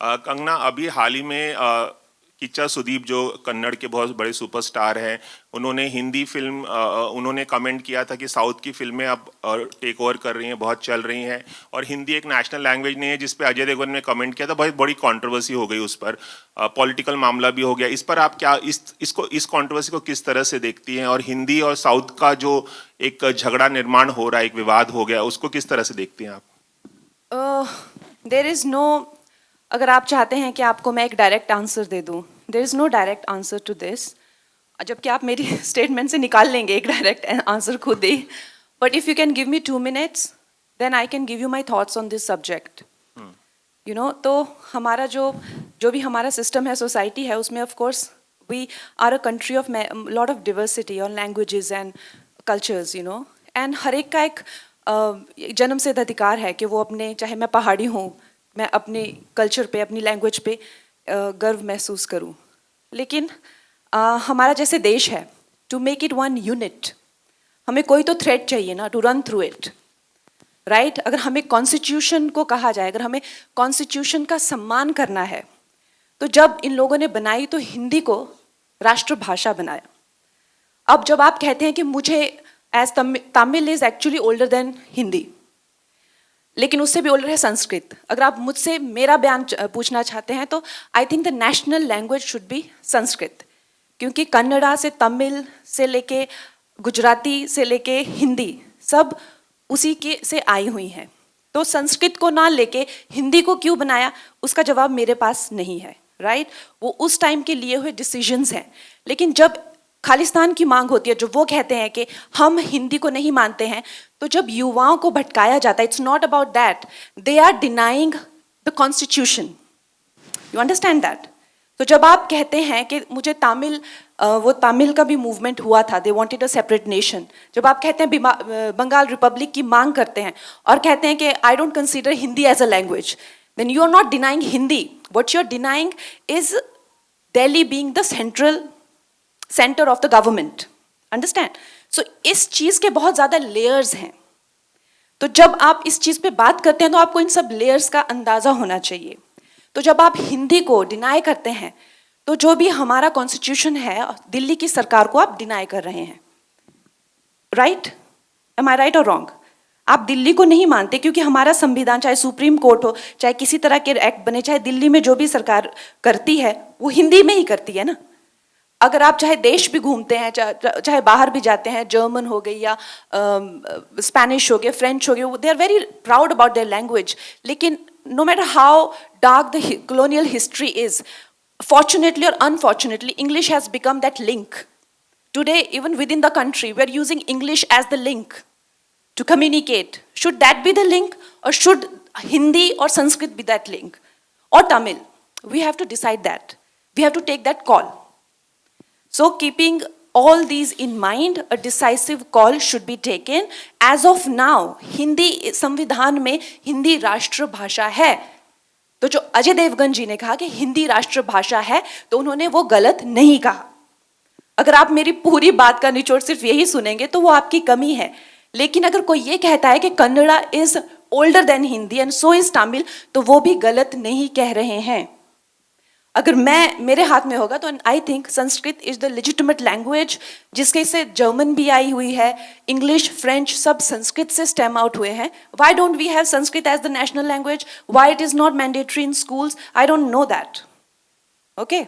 कंगना, अभी हाल ही में किच्चा सुदीप जो कन्नड़ के बहुत बड़े सुपरस्टार हैं, उन्होंने हिंदी फिल्म उन्होंने कमेंट किया था कि साउथ की फिल्में अब टेक ओवर कर रही हैं, बहुत चल रही हैं, और हिंदी एक नेशनल लैंग्वेज नहीं है, जिस पे अजय देवगन ने कमेंट किया था। बहुत बड़ी कंट्रोवर्सी हो गई उस पर, पॉलिटिकल मामला भी हो गया। इस पर आप क्या इस कंट्रोवर्सी को किस तरह से देखती हैं, और हिंदी और साउथ का जो एक झगड़ा निर्माण हो रहा है, एक विवाद हो गया, उसको किस तरह से देखती हैं आप? देयर इज़ नो, अगर आप चाहते हैं कि आपको मैं एक डायरेक्ट आंसर दे दूं, there is no direct answer to this, जबकि आप मेरी स्टेटमेंट से निकाल लेंगे एक डायरेक्ट आंसर खुद ही। But if you can give me 2 minutes, then I can give you my thoughts on this subject. You know, तो हमारा जो भी हमारा सिस्टम है, सोसाइटी है, उसमें of course we are a country of lot of diversity और languages and cultures, you know, and हर एक का एक जन्म सिद्ध अधिकार है कि वो अपने, चाहे मैं पहाड़ी हूँ, मैं अपने कल्चर पे, अपनी लैंग्वेज पे गर्व महसूस करूँ। लेकिन हमारा जैसे देश है, to make it one unit, हमें कोई तो थ्रेड चाहिए ना, to run through it, right? अगर हमें कॉन्स्टिट्यूशन को कहा जाए, अगर हमें कॉन्स्टिट्यूशन का सम्मान करना है, तो जब इन लोगों ने बनाई तो हिंदी को राष्ट्रभाषा बनाया। अब जब आप कहते हैं कि मुझे as Tamil is actually older than Hindi, लेकिन उससे भी ओल्डर है संस्कृत। अगर आप मुझसे मेरा बयान पूछना चाहते हैं तो I think the national language should be Sanskrit, क्योंकि कन्नड़ा से तमिल से लेके गुजराती से लेके हिंदी सब उसी के से आई हुई हैं। तो संस्कृत को ना लेके हिंदी को क्यों बनाया, उसका जवाब मेरे पास नहीं है, राइट? वो उस टाइम के लिए हुए डिसीजंस हैं। लेकिन जब खालिस्तान की मांग होती है, जो वो कहते हैं कि हम हिंदी को नहीं मानते हैं, तो जब युवाओं को भटकाया जाता है, it's not about that, they are denying the constitution. You understand that? तो जब आप कहते हैं कि मुझे तमिल, वो तमिल का भी मूवमेंट हुआ था, they wanted a separate nation, जब आप कहते हैं बंगाल रिपब्लिक की मांग करते हैं और कहते हैं कि I don't consider Hindi as a language, then you are not denying Hindi, what you are denying is Delhi being the centre of the government. Understand? So इस चीज के बहुत ज्यादा लेयर्स हैं। तो जब आप इस चीज पे बात करते हैं तो आपको इन सब लेयर्स का अंदाजा होना चाहिए। तो जब आप हिंदी को डिनाई करते हैं, तो जो भी हमारा कॉन्स्टिट्यूशन है, दिल्ली की सरकार को आप डिनाई कर रहे हैं, राइट? एम आई राइट और रॉन्ग? आप दिल्ली को नहीं मानते क्योंकि हमारा संविधान, चाहे सुप्रीम कोर्ट हो, चाहे किसी तरह के एक्ट बने, चाहे दिल्ली में जो भी सरकार करती है वो हिंदी में ही करती है ना। अगर आप चाहे देश भी घूमते हैं, चाहे बाहर भी जाते हैं, जर्मन हो गई या स्पेनिश हो गया, फ्रेंच हो गया, they are very proud about their language. लेकिन no matter how dark the colonial history is, fortunately or unfortunately, English has become that link. Today, even within the country, we are using English as the link to communicate. Should that be the link, or should Hindi or Sanskrit be that link? Or Tamil? We have to decide that. We have to take that call. So keeping all these in mind, a decisive call should be taken. As of now, Hindi संविधान में हिंदी राष्ट्रभाषा है। तो जो अजय देवगन जी ने कहा कि हिंदी राष्ट्रभाषा है, तो उन्होंने वो गलत नहीं कहा। अगर आप मेरी पूरी बात का निचोड़ सिर्फ यही सुनेंगे तो वो आपकी कमी है। लेकिन अगर कोई ये कहता है कि Kannada is older than Hindi and so is Tamil, तो वो भी गलत नहीं कह रहे हैं। अगर मेरे हाथ में होगा तो I think Sanskrit is the legitimate language, जिसके से जर्मन भी आई हुई है, इंग्लिश, फ्रेंच, सब संस्कृत से स्टेम आउट हुए हैं। Why don't we have Sanskrit as the national language? Why it is not mandatory in schools? I don't know that. Okay.